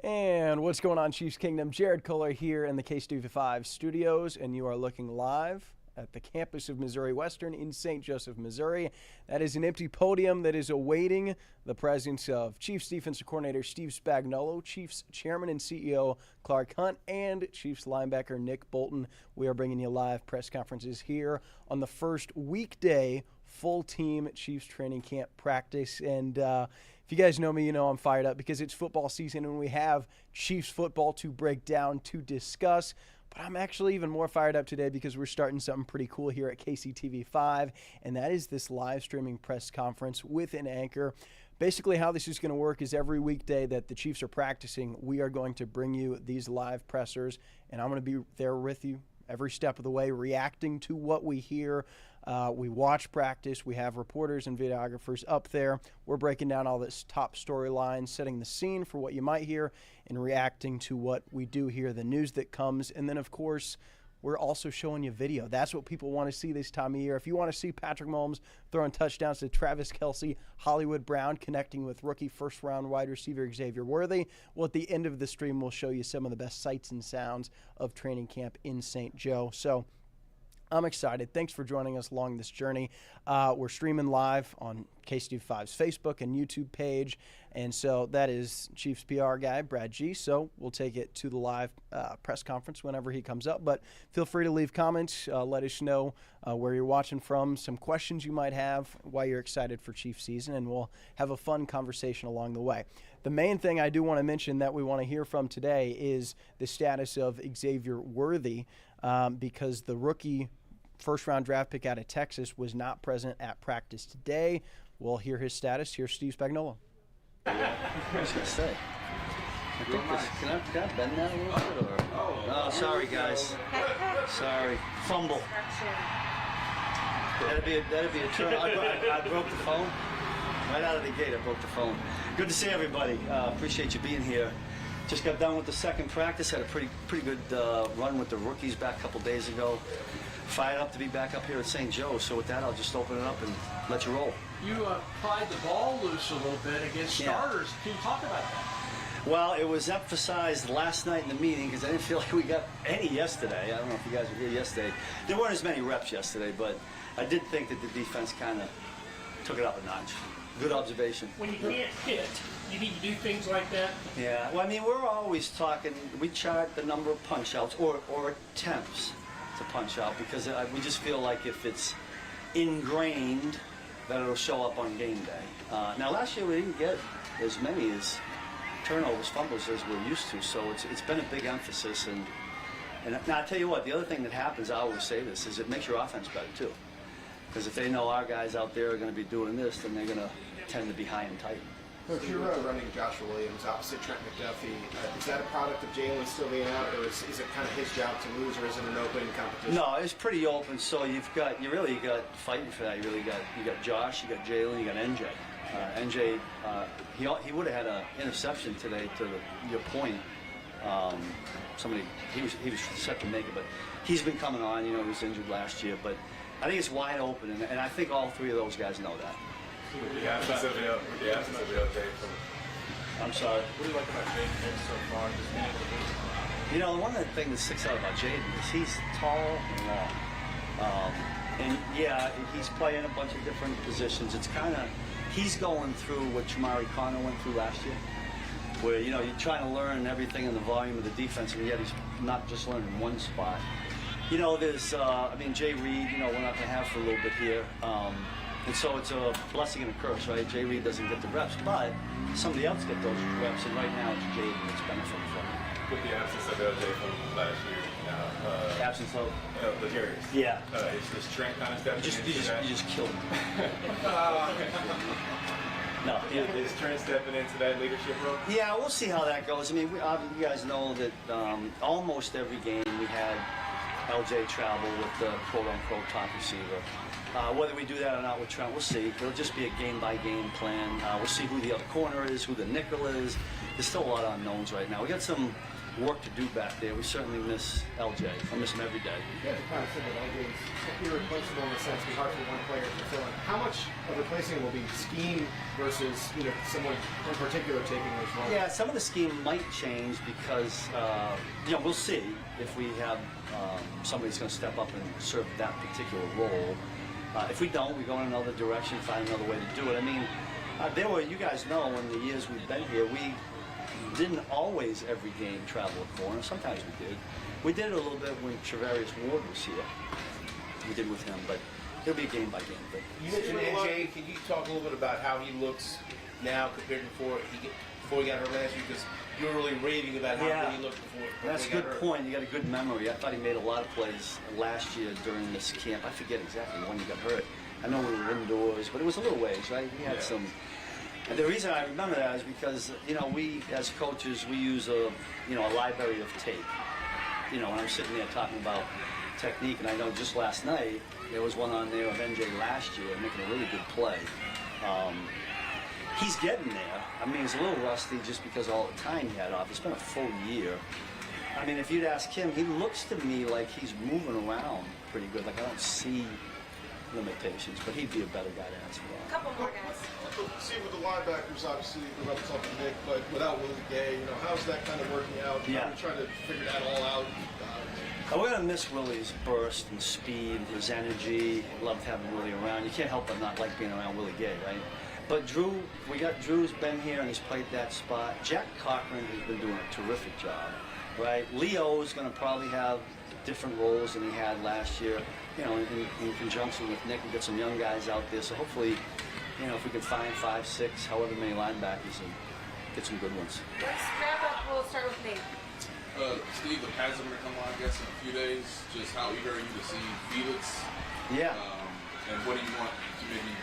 And what's going on, Chiefs Kingdom? Jared Koller here in the K-Steve5 studios, and you are looking live at the campus of Missouri Western in St. Joseph, Missouri. That is an empty podium that is awaiting the presence of Chiefs defensive coordinator Steve Spagnolo, Chiefs chairman and CEO Clark Hunt, and Chiefs linebacker Nick Bolton. We are bringing you live press conferences here on the first weekday full-team Chiefs training camp practice. And if you guys know me, you know I'm fired up because it's football season and we have Chiefs football to break down, to discuss. But I'm actually even more fired up today because we're starting something pretty cool here at KCTV5, and that is this live streaming press conference with an anchor. Basically, how this is going to work is every weekday that the Chiefs are practicing, we are going to bring you these live pressers, and I'm going to be there with you every step of the way, reacting to what we hear. We watch practice. We have reporters and videographers up there. We're breaking down all this top storylines, setting the scene for what you might hear, and reacting to what we do hear, the news that comes. And then, of course, we're also showing you video. That's what people want to see this time of year. If you want to see Patrick Mahomes throwing touchdowns to Travis Kelce, Hollywood Brown connecting with rookie first-round wide receiver Xavier Worthy, well, at the end of the stream, we'll show you some of the best sights and sounds of training camp in St. Joe. So I'm excited. Thanks for joining us along this journey. We're streaming live on KCTV5's Facebook and YouTube page, and so that is Chiefs PR guy, Brad G. So we'll take it to the live press conference whenever he comes up, but feel free to leave comments. Let us know where you're watching from, some questions you might have, why you're excited for Chiefs season, and we'll have a fun conversation along the way. The main thing I do want to mention that we want to hear from today is the status of Xavier Worthy, because the rookie first-round draft pick out of Texas was not present at practice today. We'll hear his status. Here's Steve Spagnolo. What was I going to say? Can I bend that a little bit? Or? Oh, sorry, guys. Sorry. Fumble. That'd be a turn. I broke the phone. Right out of the gate, I broke the phone. Good to see everybody. Appreciate you being here. Just got done with the second practice. Had a pretty good run with the rookies back a couple days ago. Fired up to be back up here at St. Joe. So with that, I'll just open it up and let you roll. You pried the ball loose a little bit against starters. Can you talk about that? Well, it was emphasized last night in the meeting because I didn't feel like we got any yesterday. I don't know if you guys were here yesterday. There weren't as many reps yesterday, but I did think that the defense kind of took it up a notch. Good observation. When you can't hit, you need to do things like that? Yeah, well, I mean, we're always talking, we chart the number of punch-outs or attempts to punch out because we just feel like if it's ingrained, that it'll show up on game day. Now, last year we didn't get as many as turnovers, fumbles as we're used to, so it's been a big emphasis. And now, I'll tell you what, the other thing that happens, I always say this, is it makes your offense better, too. Because if they know our guys out there are going to be doing this, then they're going to tend to be high and tight. Coach, you're running Joshua Williams opposite Trent McDuffie. Is that a product of Jalen still being out, or is it kind of his job to lose, or is it an open competition? No, it's pretty open. So you really got fighting for that. You got Josh, you got Jalen, you got NJ. NJ, he would have had an interception today. To your point, he was set to make it, but he's been coming on. You know, he was injured last year, but I think it's wide open, and I think all three of those guys know that. With the absence of LJ I'm sorry. What do you like about Jaden so far? Just being able to do You know, one of the things that sticks out about Jaden is he's tall and long. And yeah, he's playing a bunch of different positions. It's kind of, he's going through what Jamari Connor went through last year, where, you know, you're trying to learn everything in the volume of the defense, and yet he's not just learning one spot. You know, there's, Jay Reed, you know, we're not going to have for a little bit here. And so it's a blessing and a curse, right? Jay Reed doesn't get the reps, but somebody else gets those reps, and right now it's Jay that's benefiting from it. with the absence of LJ from last year now. Absence of? The Jerry's. Yeah. Is Trent kind of stepping into that? You just killed him. No, yeah. Is Trent stepping into that leadership role? Yeah, we'll see how that goes. I mean, you guys know that almost every game we had LJ travel with the quote-unquote top receiver. Whether we do that or not with Trent, we'll see. It'll just be a game-by-game plan. We'll see who the other corner is, who the nickel is. There's still a lot of unknowns right now. We got some work to do back there. We certainly miss LJ. I miss him every day. You guys have kind of said that LJ's irreplaceable in the sense it's hard for one player to fill in. How much of replacing will be scheme versus someone in particular taking those roles? Yeah, some of the scheme might change because we'll see if we have somebody's going to step up and serve that particular role. If we don't, we go in another direction, find another way to do it. I mean, you guys know in the years we've been here, we didn't always every game travel a corner. Sometimes we did. We did it a little bit when Travarius Ward was here. We did with him, but it'll be game by game. But You mentioned NJ. Can you talk a little bit about how he looks now compared to before he got hurt last year? Because you were really raving about how good he looked before. That's a good point. You got a good memory. I thought he made a lot of plays last year during this camp. I forget exactly when he got hurt. I know we were indoors, but it was a little ways, right? He had some. And the reason I remember that is because we as coaches we use a library of tape. When I'm sitting there talking about technique, and I know just last night there was one on there of NJ last year making a really good play. He's getting there. I mean, he's a little rusty just because all the time he had off. It's been a full year. I mean, if you'd ask him, he looks to me like he's moving around pretty good. Like I don't see limitations, but he'd be a better guy to answer that. A couple more guys. See, with the linebackers, obviously, we're about to talk to Nick, but without Willie Gay, how's that kind of working out? Yeah. We're trying to figure that all out. We're going to miss Willie's burst and speed, his energy. Loved having Willie around. You can't help but not like being around Willie Gay, right? But Drew's been here and he's played that spot. Jack Cochran has been doing a terrific job, right? Leo is going to probably have different roles than he had last year, in conjunction with Nick. We get some young guys out there, so hopefully, if we can find 5, 6, however many linebackers and get some good ones. Let's wrap up. We'll start with Nate. Steve, the pads are going to come on, I guess, in a few days. Just how eager are you to see Felix? Yeah. And what do you want to maybe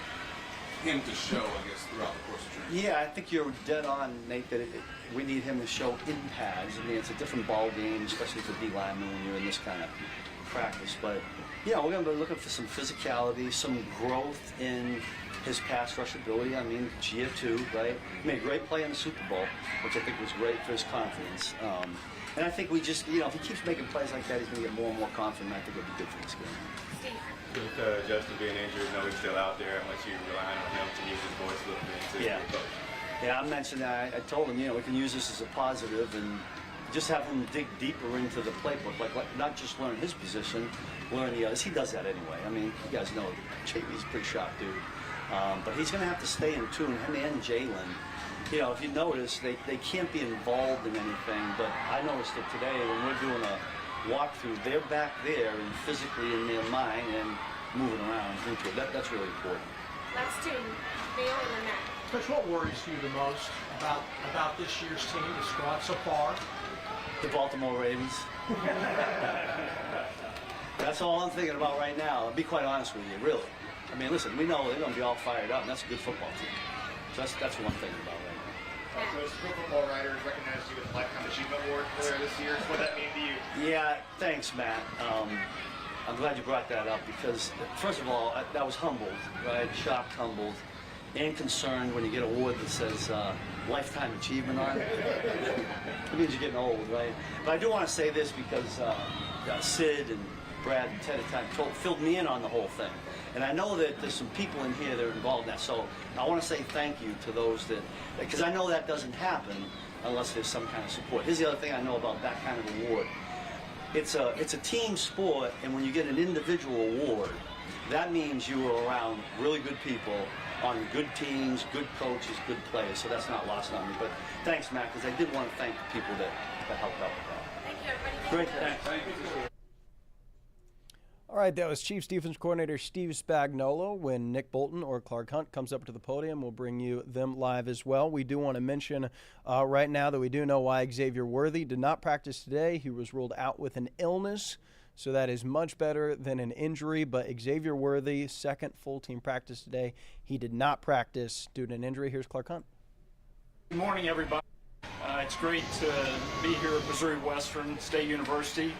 him to show, I guess, throughout the course of training? Yeah, I think you're dead on, Nate, that we need him to show in pads. I mean, it's a different ball game, especially for D linemen when you're in this kind of practice. But, we're going to be looking for some physicality, some growth in his pass rush ability. I mean, year 2, right? He made a great play in the Super Bowl, which I think was great for his confidence. And I think we just, if he keeps making plays like that, he's going to get more and more confident. I think it'll be good for this game. Steve. With Justin being injured, he's still out there. How much you relying on him to use his voice a little bit to the coach? Yeah, I mentioned that. I told him, we can use this as a positive and just have him dig deeper into the playbook. Like not just learn his position, learn the others. He does that anyway. I mean, you guys know JB's a pretty sharp dude. But he's going to have to stay in tune, him and Jalen. If you notice, they can't be involved in anything, but I noticed it today when we're doing a walkthrough, they're back there and physically in their mind and moving around into it. That's really important. Last two, Neil and then Matt. Coach, what worries you the most about this year's team, the squad so far? The Baltimore Ravens. That's all I'm thinking about right now. I'll be quite honest with you, really. I mean, listen, we know they're going to be all fired up, and that's a good football team. So that's what I'm thinking about right now. Those Pro Football Writers recognized you with the Lifetime Achievement Award earlier this year. What does that mean to you? Yeah, thanks, Matt. I'm glad you brought that up because, first of all, I was humbled, right? Shocked, humbled, and concerned when you get an award that says Lifetime Achievement on it. It means you're getting old, right? But I do want to say this because Sid and Brad and Ted at the time filled me in on the whole thing. And I know that there's some people in here that are involved in that. So I want to say thank you to those because I know that doesn't happen unless there's some kind of support. Here's the other thing I know about that kind of award. It's a team sport, and when you get an individual award, that means you were around really good people on good teams, good coaches, good players. So that's not lost on me. But thanks, Matt, because I did want to thank the people that helped out with that. Thank you, everybody. Great, thanks. Thank you. All right, that was Chiefs defense coordinator Steve Spagnuolo. When Nick Bolton or Clark Hunt comes up to the podium, we'll bring you them live as well. We do want to mention right now that we do know why Xavier Worthy did not practice today. He was ruled out with an illness, so that is much better than an injury. But Xavier Worthy, second full-team practice today. He did not practice due to an injury. Here's Clark Hunt. Good morning, everybody. It's great to be here at Missouri Western State University.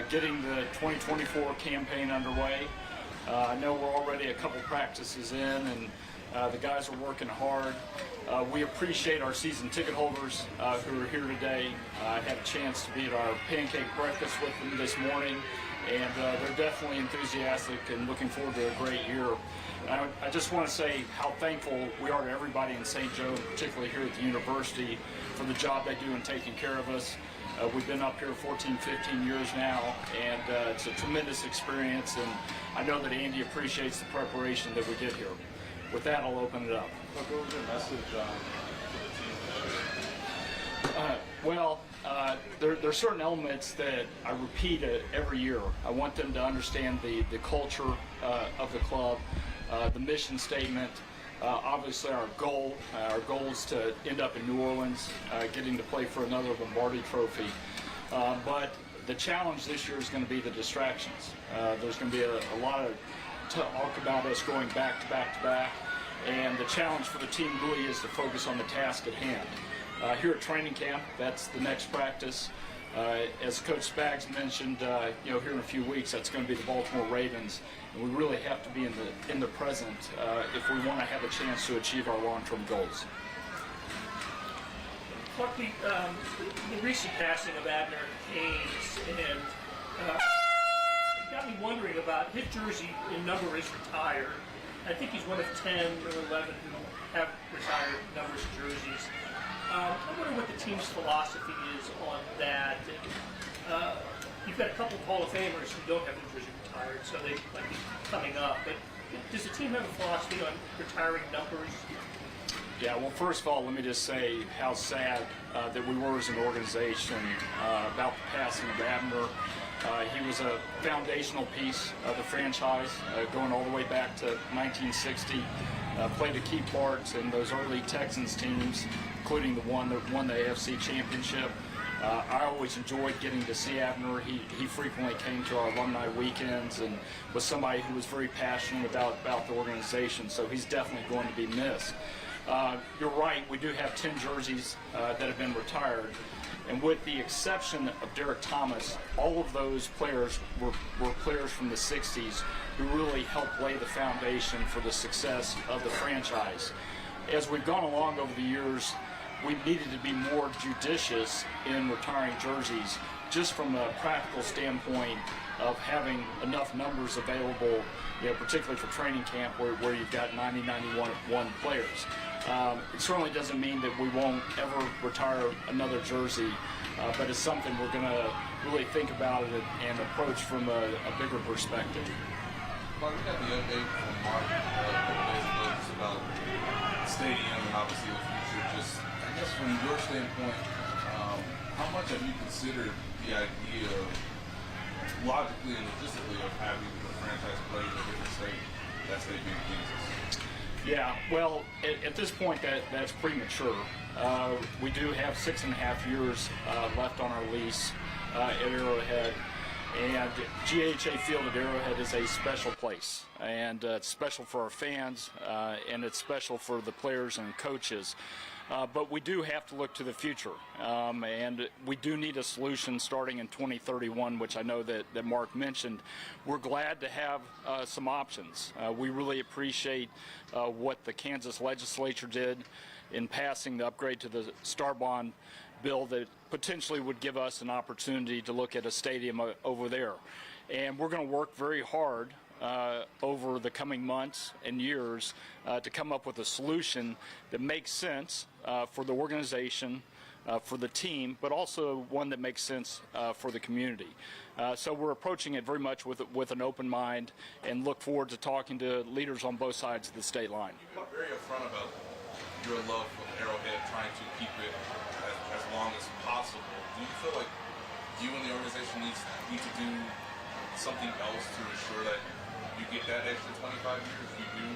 Getting the 2024 campaign underway. I know we're already a couple practices in, and The guys are working hard. We appreciate our season ticket holders who are here today. I had a chance to be at our pancake breakfast with them this morning, and they're definitely enthusiastic and looking forward to a great year. I just want to say how thankful we are to everybody in St. Joe, particularly here at the university, for the job they do in taking care of us. We've been up here 14, 15 years now, and it's a tremendous experience, and I know that Andy appreciates the preparation that we get here. With that, I'll open it up. What was your message for the team? Well, there are certain elements that I repeat every year. I want them to understand the culture of the club, the mission statement. Obviously, our goal is to end up in New Orleans, getting to play for another Lombardi Trophy. But the challenge this year is going to be the distractions. There's going to be a lot of talk about us going back to back to back, and the challenge for the team really is to focus on the task at hand. Here at training camp, that's the next practice. As Coach Spags mentioned, here in a few weeks, that's going to be the Baltimore Ravens, and we really have to be in the present if we want to have a chance to achieve our long-term goals. Buckley, the recent passing of Abner Haynes, and it got me wondering about his jersey in number is retired. I think he's one of 10 or 11 who have retired numbers of jerseys. I wonder what the team's philosophy is on that. You've got a couple of Hall of Famers who don't have their jersey retired, so they might be coming up. But does the team have a philosophy on retiring numbers? Yeah, well, first of all, let me just say how sad that we were as an organization about the passing of Abner. He was a foundational piece of the franchise, going all the way back to 1960. Played a key part in those early Texans teams, including the one that won the AFC Championship. I always enjoyed getting to see Abner. He frequently came to our alumni weekends and was somebody who was very passionate about the organization, so he's definitely going to be missed. You're right, we do have 10 jerseys that have been retired. And with the exception of Derek Thomas, all of those players were players from the 60s who really helped lay the foundation for the success of the franchise. As we've gone along over the years, we've needed to be more judicious in retiring jerseys, just from a practical standpoint of having enough numbers available, particularly for training camp where you've got 90, 91 players. It certainly doesn't mean that we won't ever retire another jersey, but it's something we're going to really think about it and approach from a bigger perspective. Mark, we got the update from Mark a couple days ago just about the stadium and obviously the future. Just, I guess from your standpoint, how much have you considered the idea logically and logistically of having the franchise play in a different state, that state being Kansas? Yeah, well, at this point, that's premature. We do have 6.5 years left on our lease at Arrowhead, and GHA Field at Arrowhead is a special place, and it's special for our fans, and it's special for the players and coaches. But we do have to look to the future, and we do need a solution starting in 2031, which I know that Mark mentioned. We're glad to have some options. We really appreciate what the Kansas legislature did in passing the upgrade to the Star Bond bill that potentially would give us an opportunity to look at a stadium over there. And we're going to work very hard over the coming months and years to come up with a solution that makes sense for the organization, for the team, but also one that makes sense for the community. So we're approaching it very much with an open mind and look forward to talking to leaders on both sides of the state line. You've been very upfront about your love for Arrowhead, trying to keep it as long as possible. Do you feel like you and the organization need to do something else to ensure that you get that extra 25 years? If you do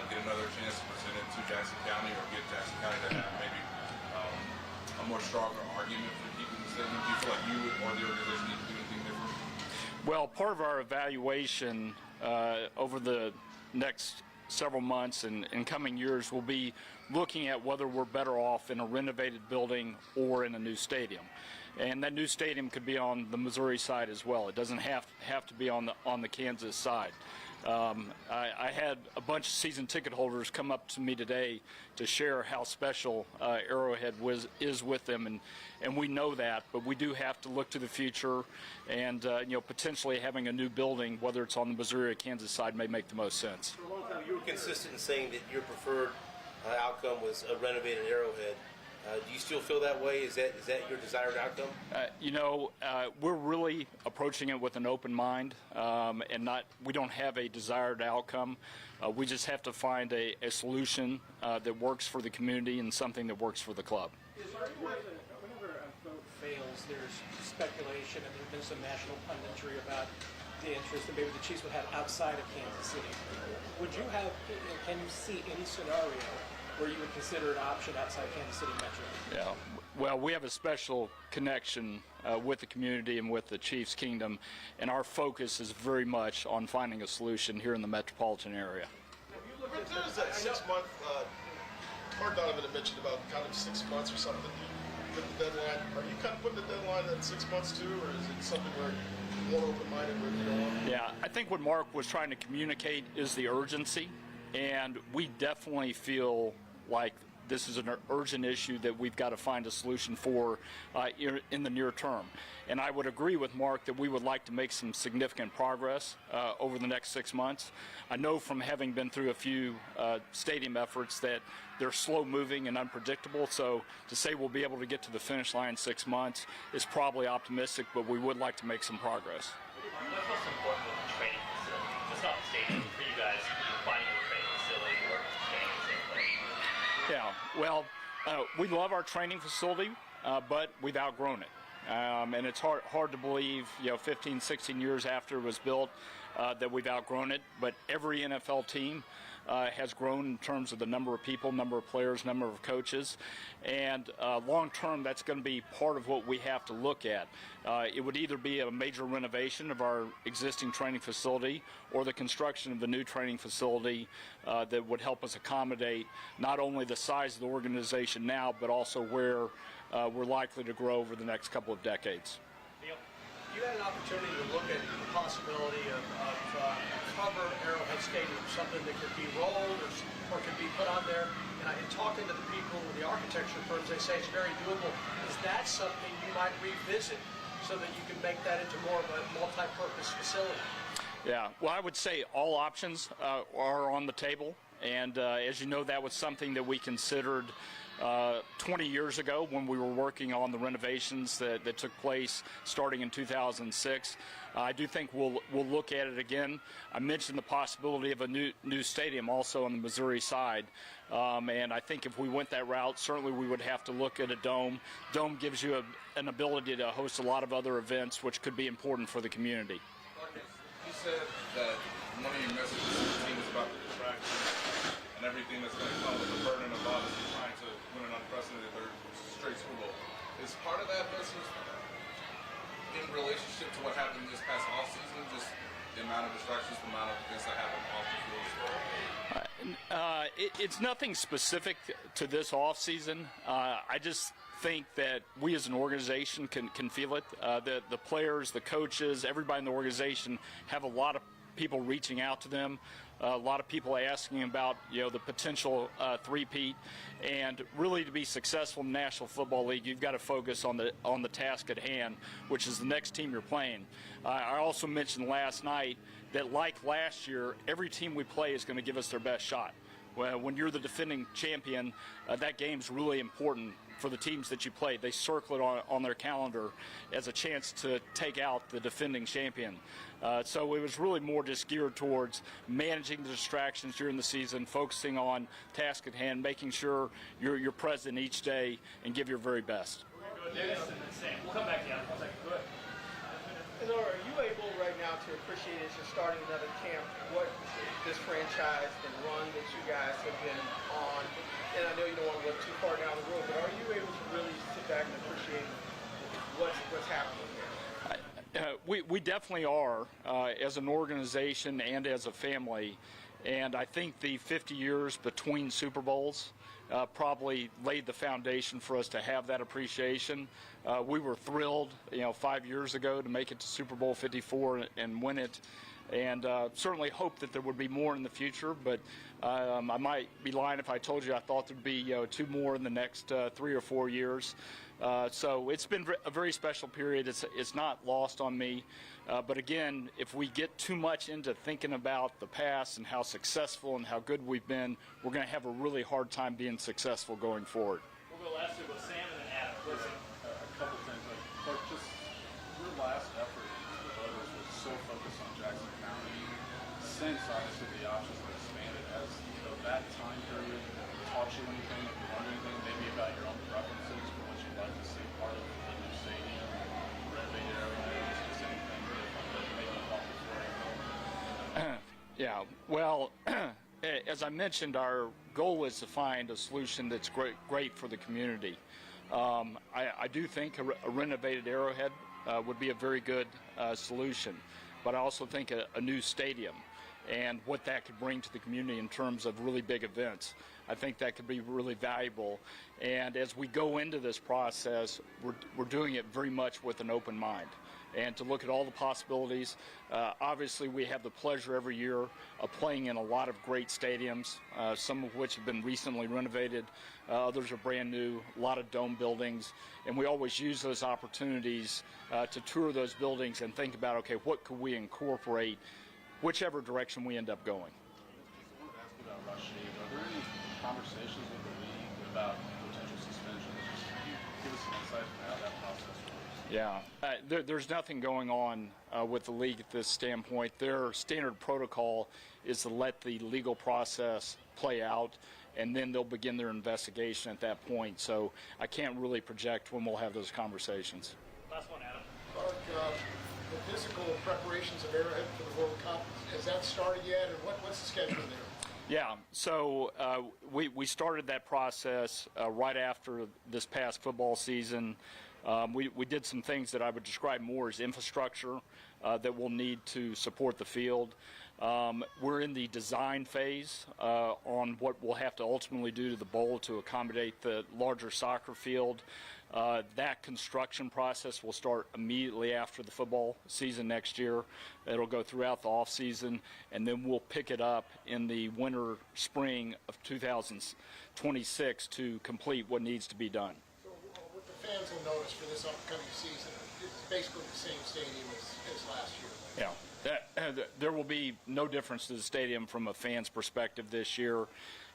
get another chance to present it to Jackson County, or get Jackson County to have maybe a more stronger argument for keeping the stadium? Do you feel like you or the organization need to do anything different? Well, part of our evaluation over the next several months and coming years will be looking at whether we're better off in a renovated building or in a new stadium. And that new stadium could be on the Missouri side as well. It doesn't have to be on the Kansas side. I had a bunch of season ticket holders come up to me today to share how special Arrowhead is with them, and we know that, but we do have to look to the future, and potentially having a new building, whether it's on the Missouri or Kansas side, may make the most sense. For a long time, you were consistent in saying that your preferred outcome was a renovated Arrowhead. Do you still feel that way? Is that your desired outcome? We're really approaching it with an open mind, and we don't have a desired outcome. We just have to find a solution that works for the community and something that works for the club. Whenever a vote fails, there's speculation, and there's been some national punditry about the interest that maybe the Chiefs would have outside of Kansas City. Can you see any scenario where you would consider an option outside Kansas City Metro? Yeah, well, we have a special connection with the community and with the Chiefs Kingdom, and our focus is very much on finding a solution here in the metropolitan area. But there was that 6-month, Mark Donovan had mentioned about kind of 6 months or something with the deadline. Are you kind of putting the deadline at 6 months too, or is it something where you're more open-minded with you know? Yeah, I think what Mark was trying to communicate is the urgency, and we definitely feel like this is an urgent issue that we've got to find a solution for in the near term. And I would agree with Mark that we would like to make some significant progress over the next 6 months. I know from having been through a few stadium efforts that they're slow-moving and unpredictable, so to say we'll be able to get to the finish line in 6 months is probably optimistic, but we would like to make some progress. What's most important with the training facility? Just not the stadium, for you guys, finding a training facility or staying in the same place? Yeah, well, we love our training facility, but we've outgrown it. And it's hard to believe, 15, 16 years after it was built, that we've outgrown it. But every NFL team has grown in terms of the number of people, number of players, number of coaches. And long term, that's going to be part of what we have to look at. It would either be a major renovation of our existing training facility or the construction of the new training facility that would help us accommodate not only the size of the organization now, but also where we're likely to grow over the next couple of decades. You had an opportunity to look at the possibility of cover Arrowhead Stadium, something that could be rolled or could be put on there. And in talking to the people with the architecture firms, they say it's very doable. Is that something you might revisit so that you can make that into more of a multi-purpose facility? Yeah, well, I would say all options are on the table. And as you know, that was something that we considered 20 years ago when we were working on the renovations that took place starting in 2006. I do think we'll look at it again. I mentioned the possibility of a new stadium also on the Missouri side. And I think if we went that route, certainly we would have to look at a dome. Dome gives you an ability to host a lot of other events, which could be important for the community. You said that one of your messages to the team is about the distraction and everything that's going to come with the burden of obviously trying to win an unprecedented third straight Super Bowl. Is part of that message in relationship to what happened this past offseason, just the amount of distractions, the amount of things that happened off the field as well? It's nothing specific to this offseason. I just think that we as an organization can feel it. The players, the coaches, everybody in the organization have a lot of people reaching out to them, a lot of people asking about the potential three-peat, and really to be successful in the National Football League, you've got to focus on the task at hand, which is the next team you're playing. I also mentioned last night that, like last year, every team we play is going to give us their best shot. Well, when you're the defending champion, that game's really important for the teams that you play. They circle it on their calendar as a chance to take out the defending champion. So it was really more just geared towards managing the distractions during the season, focusing on task at hand, making sure you're present each day and give your very best. We'll come back to you. Go ahead. And are you able right now to appreciate, as you're starting another camp, what this franchise and run that you guys have been on? And I know you don't want to look too far down the road, but are you able to really sit back and appreciate what's happening here? We definitely are, as an organization and as a family. And I think the 50 years between Super Bowls probably laid the foundation for us to have that appreciation. We were thrilled, 5 years ago to make it to Super Bowl 54 and win it. and certainly hope that there would be more in the future, but I might be lying if I told you I thought there'd be 2 more in the next 3 or 4 years. So it's been a very special period. It's not lost on me. But again, if we get too much into thinking about the past and how successful and how good we've been, we're going to have a really hard time being successful going forward. We'll go last year with Sam and then Adam. Listen, a couple things. Like just your last effort to the voters was so focused on Jackson County. Since obviously the options were expanded, has that time period taught you anything, if you learned anything, maybe about your own preferences for what you'd like to see part of the new stadium, renovated areas, just anything different that maybe you thought was very important? Yeah, well, as I mentioned, our goal is to find a solution that's great for the community. I do think a renovated Arrowhead would be a very good solution, but I also think a new stadium and what that could bring to the community in terms of really big events, I think that could be really valuable. And as we go into this process, we're doing it very much with an open mind and to look at all the possibilities. Obviously, we have the pleasure every year of playing in a lot of great stadiums, some of which have been recently renovated, others are brand new, a lot of dome buildings, and we always use those opportunities to tour those buildings and think about, okay, what could we incorporate whichever direction we end up going. I wanted to ask you about Rashid. Are there any conversations with the league about potential suspension? Just can you give us some insight into how that process works? Yeah, there's nothing going on with the league at this standpoint. Their standard protocol is to let the legal process play out, and then they'll begin their investigation at that point. So I can't really project when we'll have those conversations. Last one, Adam. Clark, the physical preparations of Arrowhead for the World Cup, has that started yet, or what's the schedule there? Yeah, so we started that process right after this past football season. We did some things that I would describe more as infrastructure that we'll need to support the field. We're in the design phase on what we'll have to ultimately do to the bowl to accommodate the larger soccer field. That construction process will start immediately after the football season next year. It'll go throughout the off season, and then we'll pick it up in the winter, spring of 2026 to complete what needs to be done. So what the fans will notice for this upcoming season, it's basically the same stadium as last year. Yeah, there will be no difference to the stadium from a fan's perspective this year.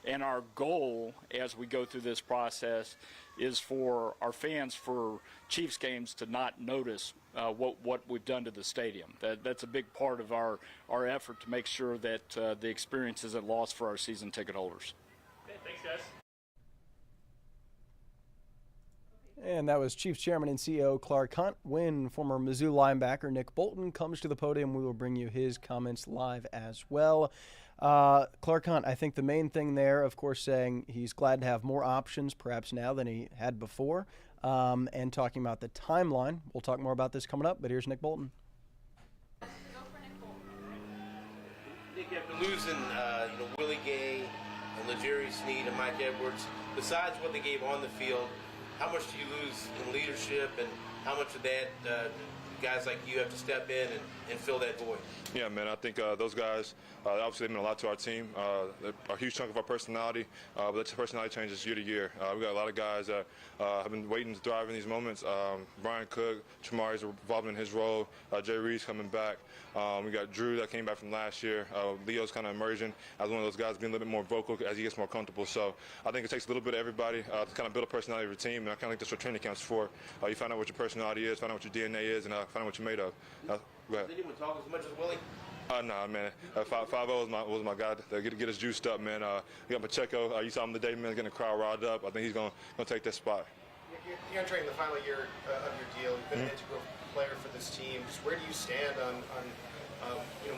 And our goal as we go through this process is for our fans for Chiefs games to not notice what we've done to the stadium. That's a big part of our effort to make sure that the experience isn't lost for our season ticket holders. Okay, thanks, guys. And that was Chiefs Chairman and CEO Clark Hunt. When former Mizzou linebacker Nick Bolton comes to the podium, we will bring you his comments live as well. Clark Hunt, I think the main thing there, of course, saying he's glad to have more options perhaps now than he had before, and talking about the timeline. We'll talk more about this coming up, but here's Nick Bolton. Nick, after losing Willie Gay and Legere Sneed and Mike Edwards, besides what they gave on the field, how much do you lose in leadership, and how much of that guys like you have to step in and fill that void? Yeah, man, I think those guys, obviously they mean a lot to our team. They're a huge chunk of our personality, but that personality changes year to year. We got a lot of guys that have been waiting to thrive in these moments. Brian Cook, Chamari's involved in his role. Jay Reed's coming back. We got Drew that came back from last year. Leo's kind of emerging as one of those guys, being a little bit more vocal as he gets more comfortable. So I think it takes a little bit of everybody to kind of build a personality of your team, and I kind of think that's what training camps for. You find out what your personality is, find out what your DNA is, and find out what you're made of. They didn't even talk as much as Willie? Nah, man. 5-0 was my guy to get us juiced up, man. We got Pacheco. You saw him today, man, getting the crowd riled up. I think he's going to take that spot. You're entering the final year of your deal. You've been an integral player for this team. Just where do you stand on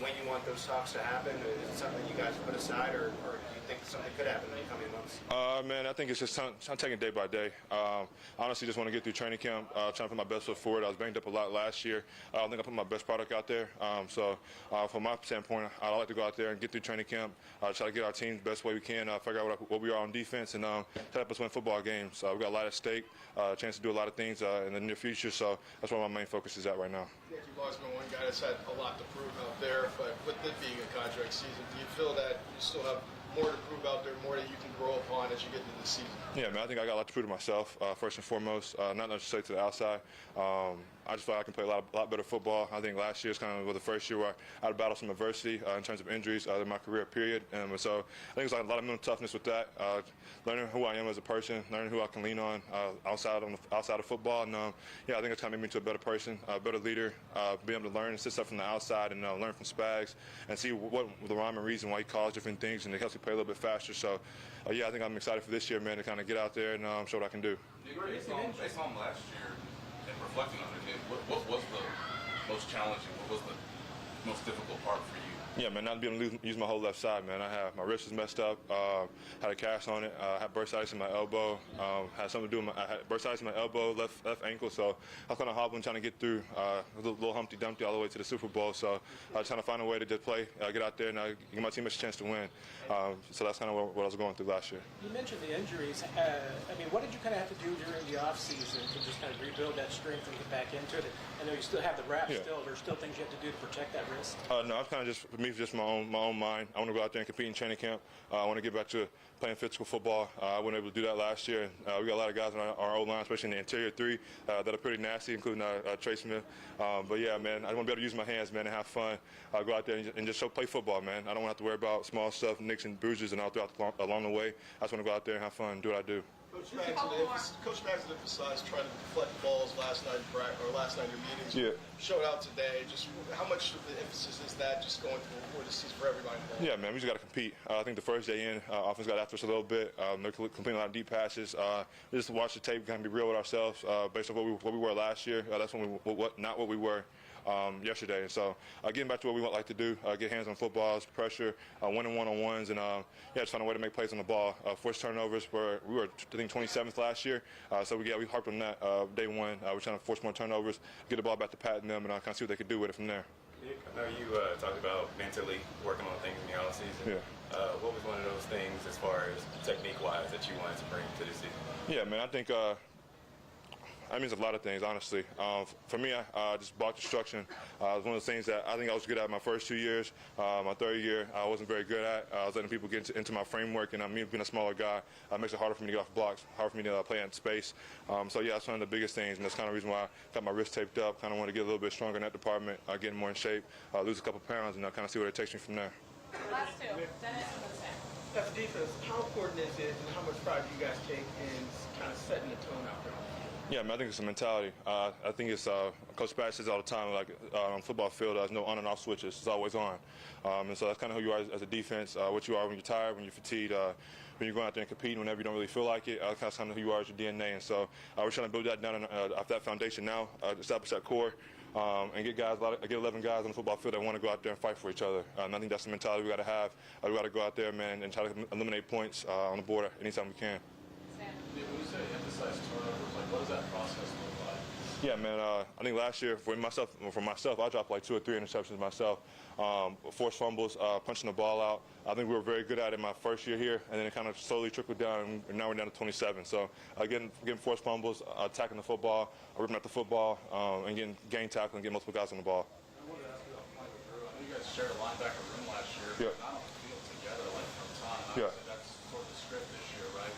when you want those talks to happen? Is it something you guys put aside, or do you think something could happen in the coming months? Man, I think it's just I'm taking it day by day. Honestly, just want to get through training camp, trying to put my best foot forward. I was banged up a lot last year. I don't think I put my best product out there. So from my standpoint, I like to go out there and get through training camp, try to get our team the best way we can, figure out what we are on defense, and try to help us win football games. We've got a lot at stake, a chance to do a lot of things in the near future. So that's where my main focus is at right now. You've always been one guy that's had a lot to prove. out there, but with it being a contract season, do you feel that you still have more to prove out there, more that you can grow upon as you get into the season? Yeah, man, I think I got a lot to prove to myself, first and foremost, not necessarily to the outside. I just feel like I can play a lot better football. I think last year was kind of the first year where I had to battle some adversity in terms of injuries in my career, period. And so I think it's like a lot of mental toughness with that, learning who I am as a person, learning who I can lean on outside of football. And yeah, I think it's kind of made me into a better person, a better leader, being able to learn and sit stuff from the outside and learn from Spags and see what the rhyme and reason why he calls different things, and it helps me play a little bit faster. So yeah, I think I'm excited for this year, man, to kind of get out there and show what I can do. Based on last year and reflecting on it, what was the most challenging? What was the most difficult part for you? Yeah, man, not being able to use my whole left side, man. My wrist was messed up, had a cast on it, had bursitis in my elbow, had something to do with I had bursitis in my elbow, left ankle, so I was kind of hobbling trying to get through a little Humpty Dumpty all the way to the Super Bowl. So I was trying to find a way to just play, get out there, and give my teammates a chance to win. So that's kind of what I was going through last year. You mentioned the injuries. I mean, what did you kind of have to do during the offseason to just kind of rebuild that strength and get back into it? I know you still have the wrap still. There's still things you have to do to protect that wrist. No, I'm kind of just my own mind. I want to go out there and compete in training camp. I want to get back to playing physical football. I wasn't able to do that last year. We got a lot of guys on our O-line, especially in the interior three, that are pretty nasty, including Trey Smith. But yeah, man, I want to be able to use my hands, man, and have fun. Go out there and just play football, man. I don't have to worry about small stuff, nicks and bruises and all throughout along the way. I just want to go out there and have fun and do what I do. Coach Max emphasized trying to deflect balls last night in your meetings. Yeah. Showed out today. Just how much of the emphasis is that just going for the season for everybody involved? Yeah, man, we just got to compete. I think the first day in, offense got after us a little bit. They're completing a lot of deep passes. Just watch the tape, kind of be real with ourselves based on what we were last year. That's when not what we were yesterday. And so getting back to what we like to do, get hands on footballs, pressure, winning one-on-ones, and just find a way to make plays on the ball. Forced turnovers, we were I think 27th last year, so we harped on that day one. We're trying to force more turnovers, get the ball back to Pat and them, and kind of see what they could do with it from there. Nick, I know you talked about mentally working on things in the offseason. Yeah. What was one of those things as far as technique-wise that you wanted to bring to this season? Yeah, man, I think that means a lot of things, honestly. For me, just block destruction was one of the things that I think I was good at my first 2 years. My third year, I wasn't very good at. I was letting people get into my framework, and me being a smaller guy, it makes it harder for me to get off blocks, harder for me to play in space. So yeah, that's one of the biggest things, and that's kind of the reason why I got my wrist taped up. Kind of want to get a little bit stronger in that department, getting more in shape, lose a couple pounds, and kind of see where it takes me from there. Last two, Dennis and then Sam. That's defense. How important is it, and how much pride do you guys take in kind of setting the tone out there? Yeah, I think it's a mentality. I think it's Coach Spags says all the time, like on the football field, there's no on and off switches. It's always on. And so that's kind of who you are as a defense, what you are when you're tired, when you're fatigued, when you're going out there and competing whenever you don't really feel like it. That's kind of who you are as your DNA. And so we're trying to build that down off that foundation now, establish that core, and get 11 guys on the football field that want to go out there and fight for each other. And I think that's the mentality we got to have. We got to go out there, man, and try to eliminate points on the board anytime we can. When you say emphasize turnovers, what does that process look like? Yeah, man. I think last year for myself, I dropped like 2 or 3 interceptions myself. Forced fumbles, punching the ball out. I think we were very good at it my first year here, and then it kind of slowly trickled down, and now we're down to 27. So getting forced fumbles, attacking the football, ripping at the football, and getting game tackle and getting multiple guys on the ball. I wanted to ask you about playing with Drew. I know you guys shared a linebacker room last year, but not on the field together from time. Obviously, that's sort of the script this year, right?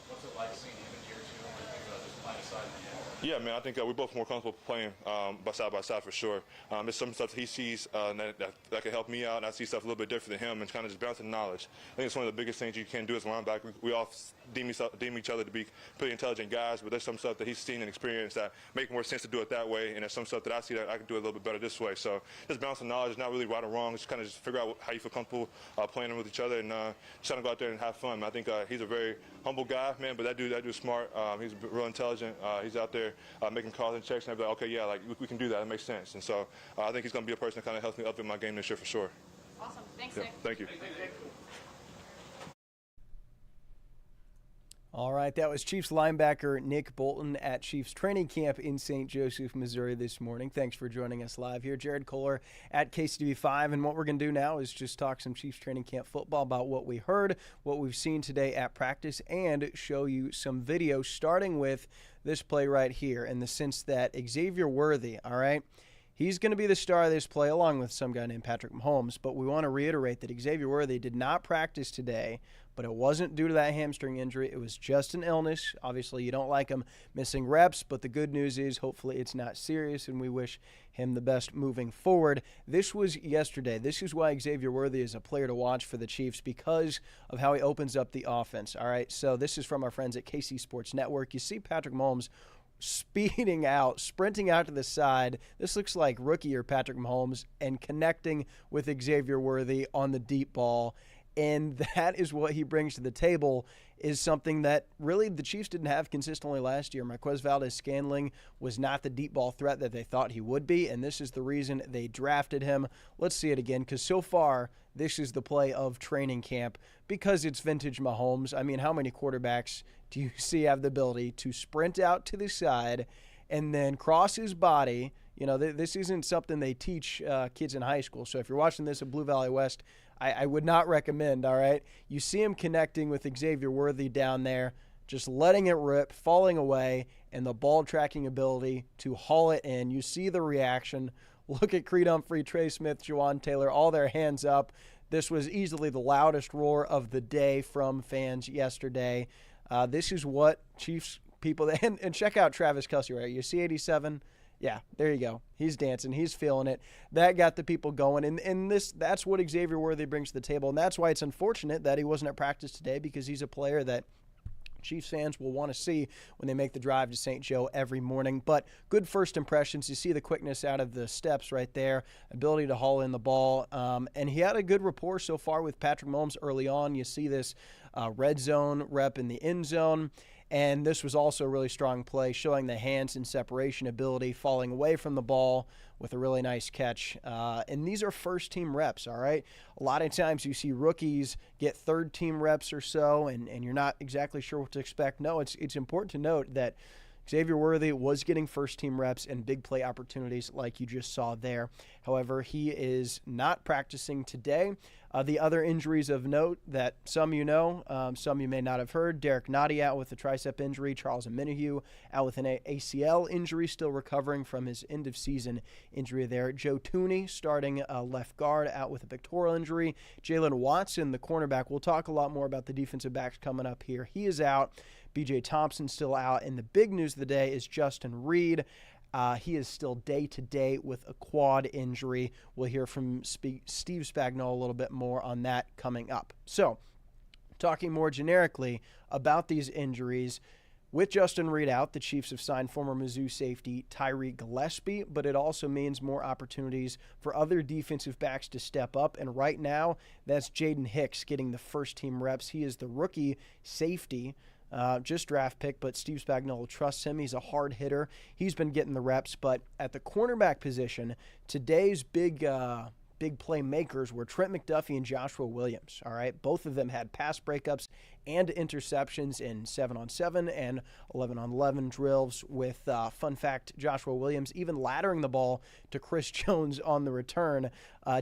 What's it like seeing him in year 2 when you think about just playing aside in the end? Yeah, man, I think we're both more comfortable playing by side for sure. There's some stuff he sees that can help me out, and I see stuff a little bit different than him, and kind of just bouncing knowledge. I think it's one of the biggest things you can do as a linebacker. We all deem each other to be pretty intelligent guys, but there's some stuff that he's seen and experienced that make more sense to do it that way, and there's some stuff that I see that I can do it a little bit better this way. So just bouncing knowledge is not really right or wrong. Just kind of figure out how you feel comfortable playing with each other, and just trying to go out there and have fun. I think he's a very humble guy, man, but that dude's smart. He's real intelligent. He's out there making calls and checks, and I'd be like, okay, yeah, we can do that. It makes sense. And so I think he's going to be a person that kind of helps me up in my game this year for sure. Awesome. Thanks, Yeah, Nick. thank you. All right, that was Chiefs linebacker Nick Bolton at Chiefs training camp in St. Joseph, Missouri this morning. Thanks for joining us live here. Jared Koller at KCTV5, and what we're going to do now is just talk some Chiefs training camp football about what we heard, what we've seen today at practice, and show you some video, starting with this play right here, in the sense that Xavier Worthy, all right, He's going to be the star of this play along with some guy named Patrick Mahomes, but we want to reiterate that Xavier Worthy did not practice today, but it wasn't due to that hamstring injury. It was just an illness. Obviously, you don't like him missing reps, but the good news is hopefully it's not serious, and we wish him the best moving forward. This was yesterday. This is why Xavier Worthy is a player to watch for the Chiefs, because of how he opens up the offense. All right, so this is from our friends at KC Sports Network. You see Patrick Mahomes speeding out, sprinting out to the side. This looks like rookie or Patrick Mahomes, and connecting with Xavier Worthy on the deep ball. And that is what he brings to the table, is something that really the Chiefs didn't have consistently last year. Marquez Valdes-Scantling was not the deep ball threat that they thought he would be, and this is the reason they drafted him. Let's see it again, because so far this is the play of training camp, because it's vintage Mahomes. I mean, how many quarterbacks do you see have the ability to sprint out to the side and then cross his body? You know, this isn't something they teach kids in high school. So if you're watching this at Blue Valley West, I would not recommend, all right? You see him connecting with Xavier Worthy down there, just letting it rip, falling away, and the ball tracking ability to haul it in. You see the reaction. Look at Creed Humphrey, Trey Smith, Juwan Taylor, all their hands up. This was easily the loudest roar of the day from fans yesterday. This is what Chiefs people – and check out Travis Kelce right here. You see 87? Yeah, there you go. He's dancing. He's feeling it. That got the people going. And that's what Xavier Worthy brings to the table. And that's why it's unfortunate that he wasn't at practice today, because he's a player that Chiefs fans will want to see when they make the drive to St. Joe every morning. But good first impressions. You see the quickness out of the steps right there, ability to haul in the ball. And he had a good rapport so far with Patrick Mahomes early on. You see this red zone rep in the end zone. And this was also a really strong play, showing the hands and separation ability, falling away from the ball with a really nice catch. And these are first-team reps, all right? A lot of times you see rookies get third-team reps or so, and you're not exactly sure what to expect. No, it's important to note that Xavier Worthy was getting first-team reps and big play opportunities like you just saw there. However, he is not practicing today. The other injuries of note that some you know, some you may not have heard: Derek Nottie out with a tricep injury, Charles Omenihu out with an ACL injury, still recovering from his end-of-season injury there. Joe Tooney, starting left guard, out with a pectoral injury. Jalen Watson, the cornerback. We'll talk a lot more about the defensive backs coming up here. He is out. B.J. Thompson still out. And the big news of the day is Justin Reed. He is still day-to-day with a quad injury. We'll hear from Steve Spagnolo a little bit more on that coming up. So, talking more generically about these injuries, with Justin Reed out, the Chiefs have signed former Mizzou safety Tyree Gillespie, but it also means more opportunities for other defensive backs to step up. And right now, that's Jaden Hicks getting the first-team reps. He is the rookie safety. Just draft pick, but Steve Spagnolo trusts him. He's a hard hitter. He's been getting the reps, but at the cornerback position, today's big playmakers were Trent McDuffie and Joshua Williams. All right, both of them had pass breakups and interceptions in 7-on-7 and 11-on-11 drills. With fun fact, Joshua Williams even laddering the ball to Chris Jones on the return.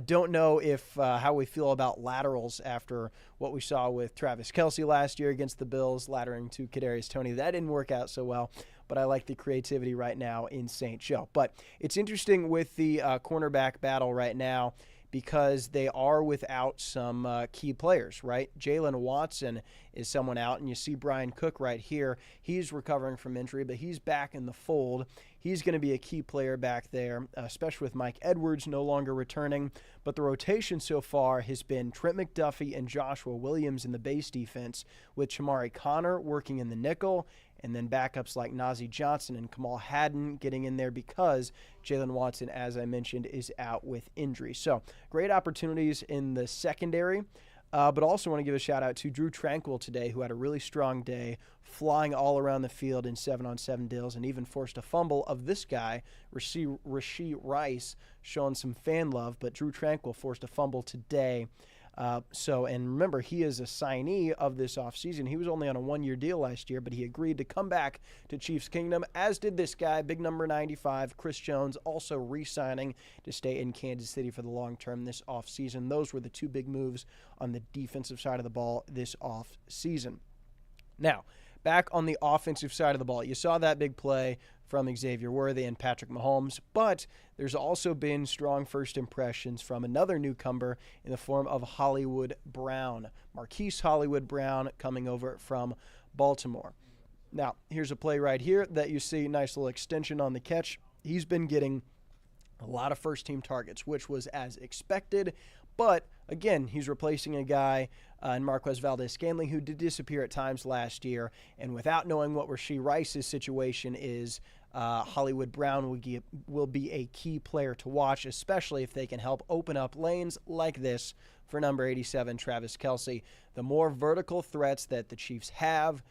Don't know if how we feel about laterals after what we saw with Travis Kelce last year against the Bills, laddering to Kadarius Toney. That didn't work out so well, but I like the creativity right now in St. Joe. But it's interesting with the cornerback battle right now, because they are without some key players, right? Jalen Watson is someone out, and you see Brian Cook right here. He's recovering from injury, but he's back in the fold. He's going to be a key player back there, especially with Mike Edwards no longer returning. But the rotation so far has been Trent McDuffie and Joshua Williams in the base defense, with Chamari Connor working in the nickel, and then backups like Nazeeh Johnson and Kamal Haddon getting in there because Jalen Watson, as I mentioned, is out with injury. So great opportunities in the secondary. But also want to give a shout-out to Drew Tranquill today, who had a really strong day, flying all around the field in 7-on-7 deals, and even forced a fumble of this guy, Rashee Rice, showing some fan love. But Drew Tranquill forced a fumble today. And remember, he is a signee of this offseason. He was only on a one-year deal last year, but he agreed to come back to Chiefs Kingdom, as did this guy, big number 95, Chris Jones, also re-signing to stay in Kansas City for the long term this offseason. Those were the two big moves on the defensive side of the ball this offseason. Now, back on the offensive side of the ball. You saw that big play from Xavier Worthy and Patrick Mahomes, but there's also been strong first impressions from another newcomer in the form of Hollywood Brown. Marquise Hollywood Brown coming over from Baltimore. Now, here's a play right here that you see, nice little extension on the catch. He's been getting a lot of first-team targets, which was as expected, but again, he's replacing a guy in Marquez Valdez-Scantling who did disappear at times last year, and without knowing what Rashee Rice's situation is, Hollywood Brown will be a key player to watch, especially if they can help open up lanes like this for number 87, Travis Kelce. The more vertical threats that the Chiefs have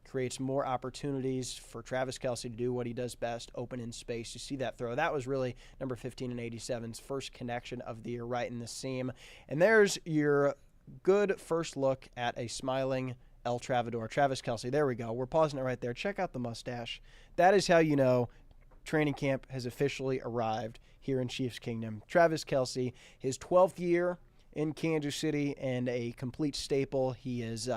creates more opportunities for Travis Kelce to do what he does best, open in space. You see that throw. That was really number 15 and 87's first connection of the year right in the seam. And there's your good first look at a smiling El Travador, Travis Kelce. There we go. We're pausing it right there. Check out the mustache. That is how you know training camp has officially arrived here in Chiefs Kingdom. Travis Kelce, his 12th year in Kansas City and a complete staple. He is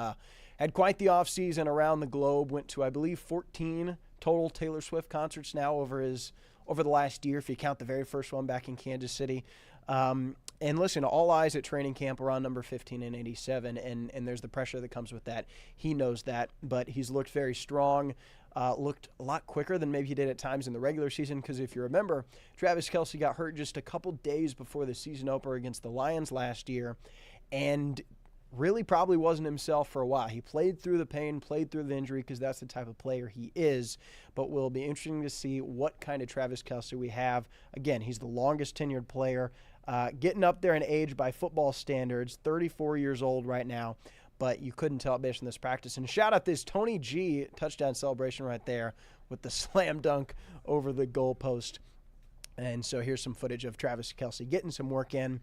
had quite the offseason around the globe, went to, I believe, 14 total Taylor Swift concerts now over the last year, if you count the very first one back in Kansas City. And listen, all eyes at training camp are on number 15 and 87, and there's the pressure that comes with that. He knows that, but he's looked very strong, looked a lot quicker than maybe he did at times in the regular season, because if you remember, Travis Kelce got hurt just a couple days before the season opener against the Lions last year, and really probably wasn't himself for a while. He played through the pain, played through the injury, because that's the type of player he is. But will be interesting to see what kind of Travis Kelce we have. Again, he's the longest tenured player, getting up there in age by football standards, 34 years old right now. But you couldn't tell it based on this practice. And shout out this Tony G touchdown celebration right there with the slam dunk over the goalpost. And so here's some footage of Travis Kelce getting some work in.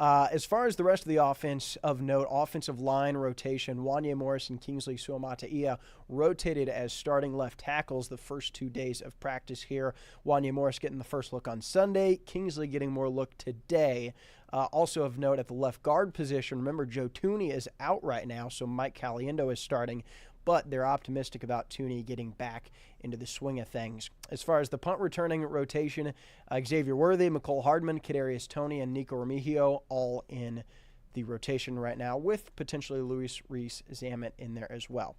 As far as the rest of the offense of note, offensive line rotation, Wanya Morris and Kingsley Suamataia rotated as starting left tackles the first 2 days of practice here. Wanya Morris getting the first look on Sunday, Kingsley getting more look today. Also of note at the left guard position, remember Joe Tooney is out right now, so Mike Caliendo is starting, but they're optimistic about Tooney getting back into the swing of things. As far as the punt returning rotation, Xavier Worthy, McCole Hardman, Kadarius Toney, and Nico Remigio all in the rotation right now, with potentially Luis Reese-Zammit in there as well.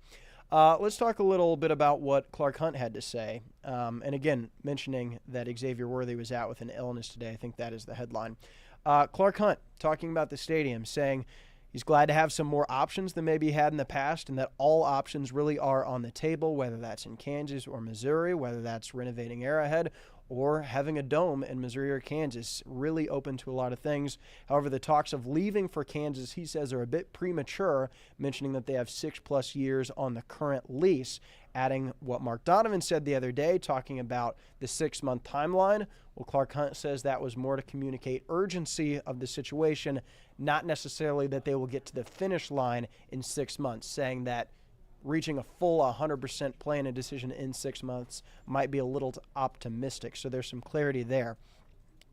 Let's talk a little bit about what Clark Hunt had to say. And again, mentioning that Xavier Worthy was out with an illness today. I think that is the headline. Clark Hunt talking about the stadium, saying he's glad to have some more options than maybe he had in the past, and that all options really are on the table, whether that's in Kansas or Missouri, whether that's renovating Arrowhead or having a dome in Missouri or Kansas. Really open to a lot of things. However, the talks of leaving for Kansas, he says, are a bit premature, mentioning that they have 6+ years on the current lease, adding what Mark Donovan said the other day, talking about the 6-month timeline. Well, Clark Hunt says that was more to communicate urgency of the situation, not necessarily that they will get to the finish line in 6 months, saying that reaching a full 100% plan and decision in 6 months might be a little optimistic. So there's some clarity there.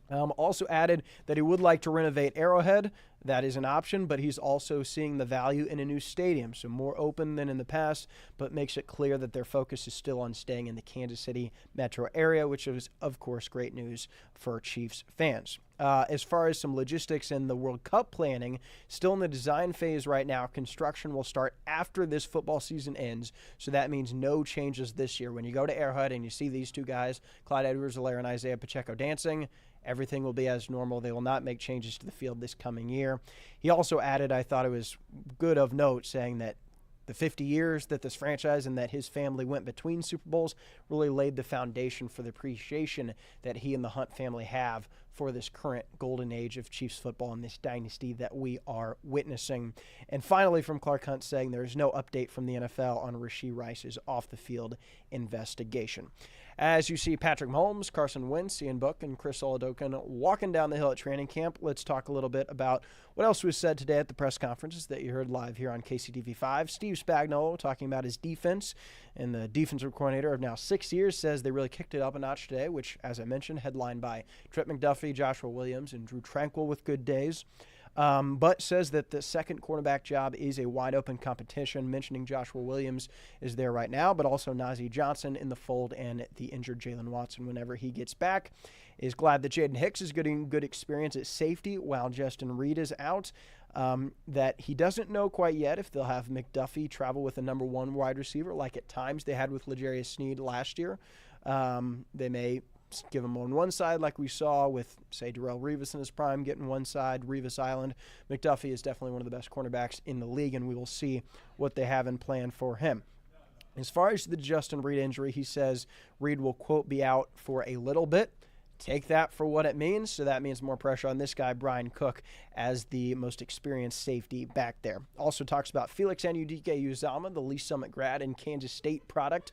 Also added that he would like to renovate Arrowhead. That is an option, but he's also seeing the value in a new stadium, so more open than in the past, but makes it clear that their focus is still on staying in the Kansas City metro area, which is, of course, great news for Chiefs fans. As far as some logistics and the World Cup planning, still in the design phase right now. Construction will start after this football season ends, so that means no changes this year. When you go to Arrowhead and you see these two guys, Clyde Edwards-Helaire and Isaiah Pacheco, dancing, everything will be as normal. They will not make changes to the field this coming year. He also added, I thought it was good of note, saying that the 50 years that this franchise and that his family went between Super Bowls really laid the foundation for the appreciation that he and the Hunt family have for this current golden age of Chiefs football and this dynasty that we are witnessing. And finally, from Clark Hunt saying there is no update from the NFL on Rashee Rice's off-the-field investigation. As you see Patrick Mahomes, Carson Wentz, Ian Book, and Chris Oladokun walking down the hill at training camp, let's talk a little bit about what else was said today at the press conferences that you heard live here on KCTV5. Steve Spagnolo talking about his defense, and the defensive coordinator of now 6 years says they really kicked it up a notch today, which, as I mentioned, headlined by Trent McDuffie, Joshua Williams, and Drew Tranquill with good days. but says that the second cornerback job is a wide-open competition, mentioning Joshua Williams is there right now, but also Najee Johnson in the fold and the injured Jalen Watson whenever he gets back. Is glad that Jaden Hicks is getting good experience at safety while Justin Reed is out. That he doesn't know quite yet if they'll have McDuffie travel with a number 1 wide receiver like at times they had with L'Jarius Sneed last year. They may give him on one side like we saw with, say, Darrelle Revis in his prime getting one side, Revis Island. McDuffie is definitely one of the best cornerbacks in the league, and we will see what they have in plan for him. As far as the Justin Reed injury, he says Reed will, quote, be out for a little bit. Take that for what it means. So that means more pressure on this guy, Brian Cook, as the most experienced safety back there. Also talks about Felix Anudike-Uzomah, the Lee Summit grad and Kansas State product.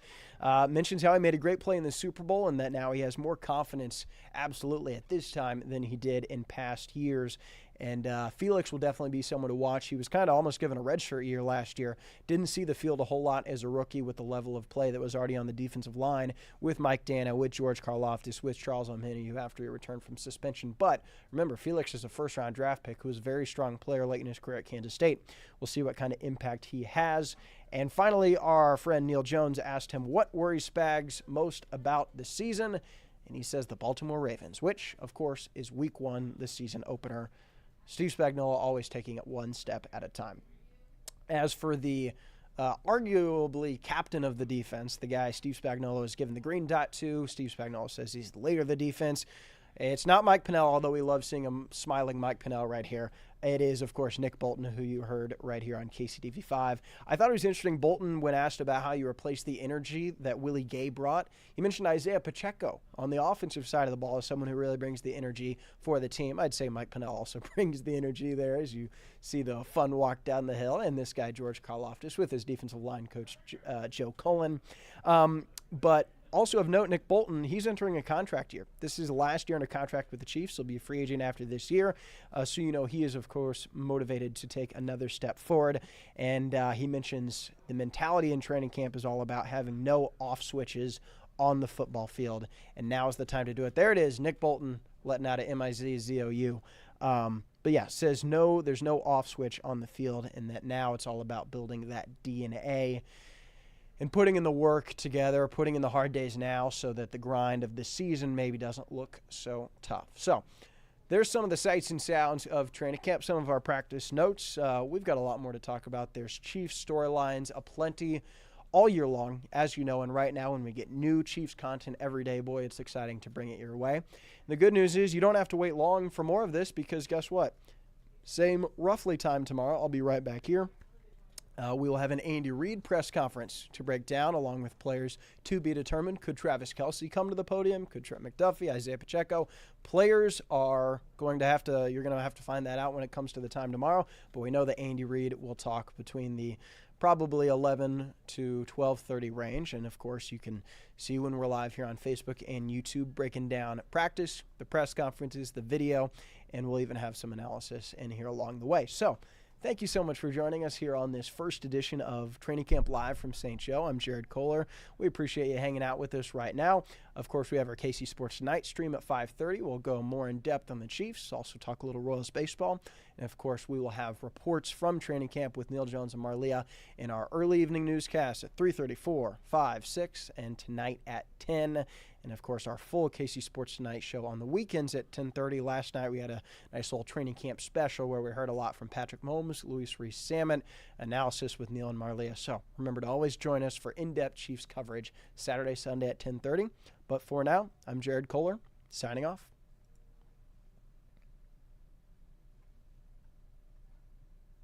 Mentions how he made a great play in the Super Bowl and that now he has more confidence, absolutely, at this time than he did in past years. And Felix will definitely be someone to watch. He was kind of almost given a redshirt year last year. Didn't see the field a whole lot as a rookie with the level of play that was already on the defensive line with Mike Dana, with George Karlaftis, with Charles Omenihu after he returned from suspension. But remember, Felix is a first-round draft pick who was a very strong player late in his career at Kansas State. We'll see what kind of impact he has. And finally, our friend Neil Jones asked him what worries Spags most about the season. And he says the Baltimore Ravens, which, of course, is week 1, the season opener. Steve Spagnuolo always taking it one step at a time. As for the arguably captain of the defense, the guy Steve Spagnuolo has given the green dot to, Steve Spagnuolo says he's the leader of the defense. It's not Mike Pennell, although we love seeing him smiling Mike Pennell right here. It is, of course, Nick Bolton, who you heard right here on KCTV5. I thought it was interesting, Bolton, when asked about how you replace the energy that Willie Gay brought, he mentioned Isaiah Pacheco on the offensive side of the ball as someone who really brings the energy for the team. I'd say Mike Pennell also brings the energy there as you see the fun walk down the hill, and this guy, George Karlaftis, with his defensive line coach, Joe Cullen. But also of note, Nick Bolton, he's entering a contract year. This is the last year in a contract with the Chiefs. He'll be a free agent after this year. So, you know, he is, of course, motivated to take another step forward. And he mentions the mentality in training camp is all about having no off switches on the football field. And now is the time to do it. There it is, Nick Bolton letting out a MIZZOU. But yeah, says no, there's no off switch on the field, and that now it's all about building that DNA and putting in the work together, putting in the hard days now so that the grind of the season maybe doesn't look so tough. So there's some of the sights and sounds of training camp, some of our practice notes. We've got a lot more to talk about. There's Chiefs storylines aplenty all year long, as you know, and right now when we get new Chiefs content every day, boy, it's exciting to bring it your way. And the good news is you don't have to wait long for more of this because guess what? Same roughly time tomorrow. I'll be right back here. We will have an Andy Reid press conference to break down along with players to be determined. Could Travis Kelce come to the podium? Could Trent McDuffie, Isaiah Pacheco? Players are going to have to, you're going to have to find that out when it comes to the time tomorrow. But we know that Andy Reid will talk between the probably 11 to 12:30 range. And, of course, you can see when we're live here on Facebook and YouTube breaking down practice, the press conferences, the video, and we'll even have some analysis in here along the way. So, thank you so much for joining us here on this first edition of Training Camp Live from St. Joe. I'm Jared Koller. We appreciate you hanging out with us right now. Of course, we have our KC Sports Tonight stream at 5:30. We'll go more in depth on the Chiefs, also talk a little Royals baseball. And, of course, we will have reports from training camp with Neil Jones and Marlia in our early evening newscast at 3:34, 5, 6, and tonight at 10. And, of course, our full KC Sports Tonight show on the weekends at 10:30. Last night we had a nice little training camp special where we heard a lot from Patrick Mahomes, Luis Reese-Salmon, analysis with Neil and Marlia. So remember to always join us for in-depth Chiefs coverage Saturday, Sunday at 10:30. But for now, I'm Jared Koller, signing off.